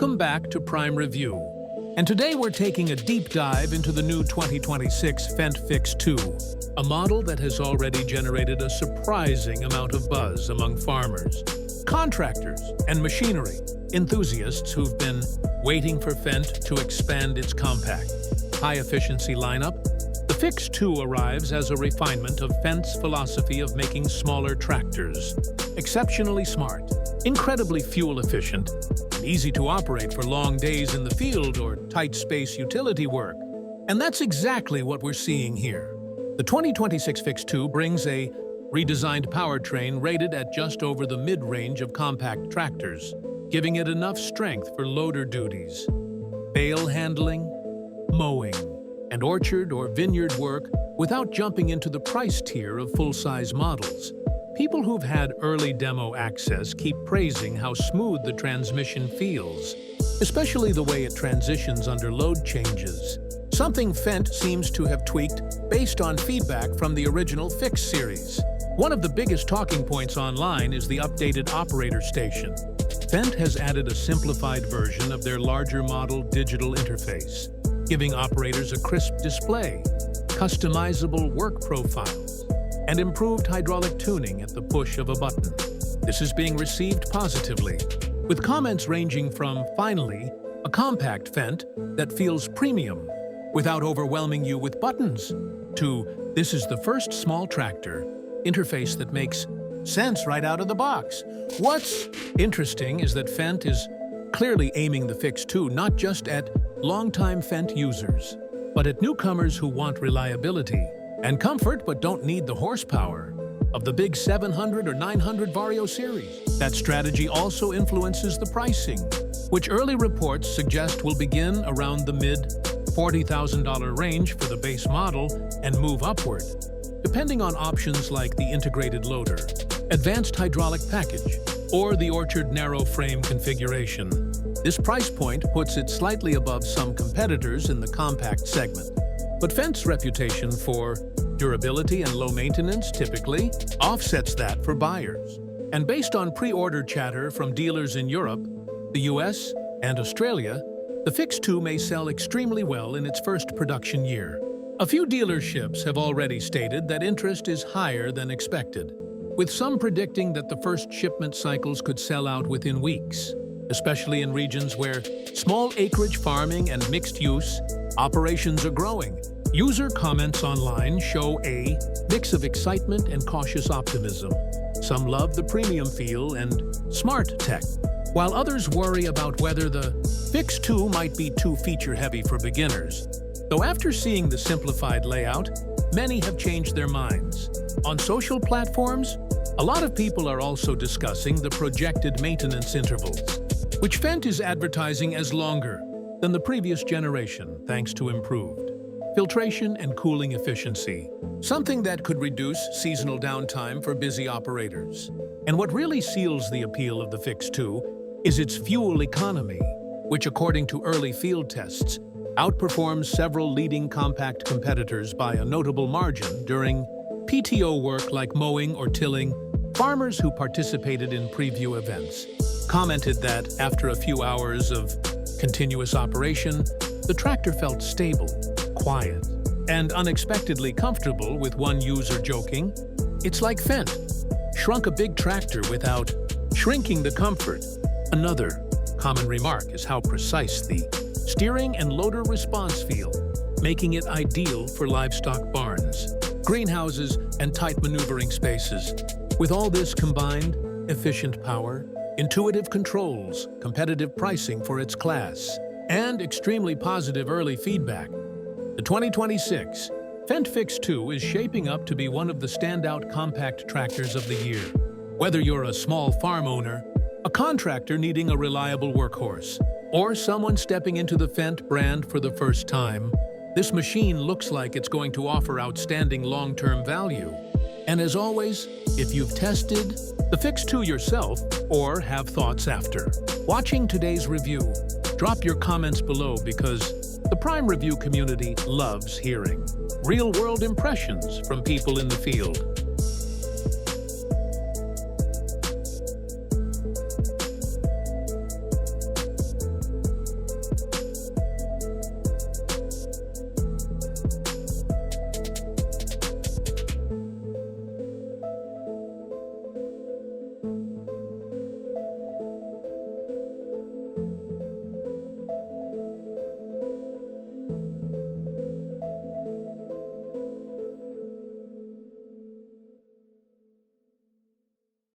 Welcome back to Prime Review. And today we're taking a deep dive into the new 2026 Fendt Fix 2, a model that has already generated a surprising amount of buzz among farmers, contractors, and machinery enthusiasts who've been waiting for Fendt to expand its compact, high-efficiency lineup. The Fix 2 arrives as a refinement of Fendt's philosophy of making smaller tractors exceptionally smart, incredibly fuel-efficient, and easy to operate for long days in the field or tight space utility work. And that's exactly what we're seeing here. The 2026 Fix 2 brings a redesigned powertrain rated at just over the mid-range of compact tractors, giving it enough strength for loader duties, bale handling, mowing, and orchard or vineyard work without jumping into the price tier of full-size models. People who've had early demo access keep praising how smooth the transmission feels, especially the way it transitions under load changes, something Fendt seems to have tweaked based on feedback from the original Fix series. One of the biggest talking points online is the updated operator station. Fendt has added a simplified version of their larger model digital interface, giving operators a crisp display, customizable work profiles, and improved hydraulic tuning at the push of a button. This is being received positively, with comments ranging from, "Finally, a compact Fendt that feels premium without overwhelming you with buttons," to "This is the first small tractor interface that makes sense right out of the box." What's interesting is that Fendt is clearly aiming the Fix 2 not just at longtime Fendt users, but at newcomers who want reliability and comfort but don't need the horsepower of the big 700 or 900 Vario series. That strategy also influences the pricing, which early reports suggest will begin around the mid-$40,000 range for the base model and move upward, depending on options like the integrated loader, advanced hydraulic package, or the Orchard narrow frame configuration. This price point puts it slightly above some competitors in the compact segment. But Fendt's reputation for durability and low maintenance typically offsets that for buyers. And based on pre-order chatter from dealers in Europe, the US, and Australia, the Fix 2 may sell extremely well in its first production year. A few dealerships have already stated that interest is higher than expected, with some predicting that the first shipment cycles could sell out within weeks, especially in regions where small acreage farming and mixed-use operations are growing. User comments online show a mix of excitement and cautious optimism. Some love the premium feel and smart tech, while others worry about whether the Fix 2 might be too feature-heavy for beginners. Though after seeing the simplified layout, many have changed their minds. On social platforms, a lot of people are also discussing the projected maintenance intervals, which Fendt is advertising as longer than the previous generation thanks to improved filtration and cooling efficiency, something that could reduce seasonal downtime for busy operators. And what really seals the appeal of the Fix 2 is its fuel economy, which according to early field tests, outperforms several leading compact competitors by a notable margin during PTO work like mowing or tilling. Farmers who participated in preview events commented that after a few hours of continuous operation, the tractor felt stable, quiet, and unexpectedly comfortable, with one user joking, "It's like Fendt shrunk a big tractor without shrinking the comfort." Another common remark is how precise the steering and loader response feel, making it ideal for livestock barns, greenhouses, and tight maneuvering spaces. With all this combined, efficient power, intuitive controls, competitive pricing for its class, and extremely positive early feedback, the 2026 Fendt Fix 2 is shaping up to be one of the standout compact tractors of the year. Whether you're a small farm owner, a contractor needing a reliable workhorse, or someone stepping into the Fendt brand for the first time, this machine looks like it's going to offer outstanding long-term value. And as always, if you've tested the Fix 2 yourself or have thoughts after watching today's review, drop your comments below because the Prime Review community loves hearing real-world impressions from people in the field.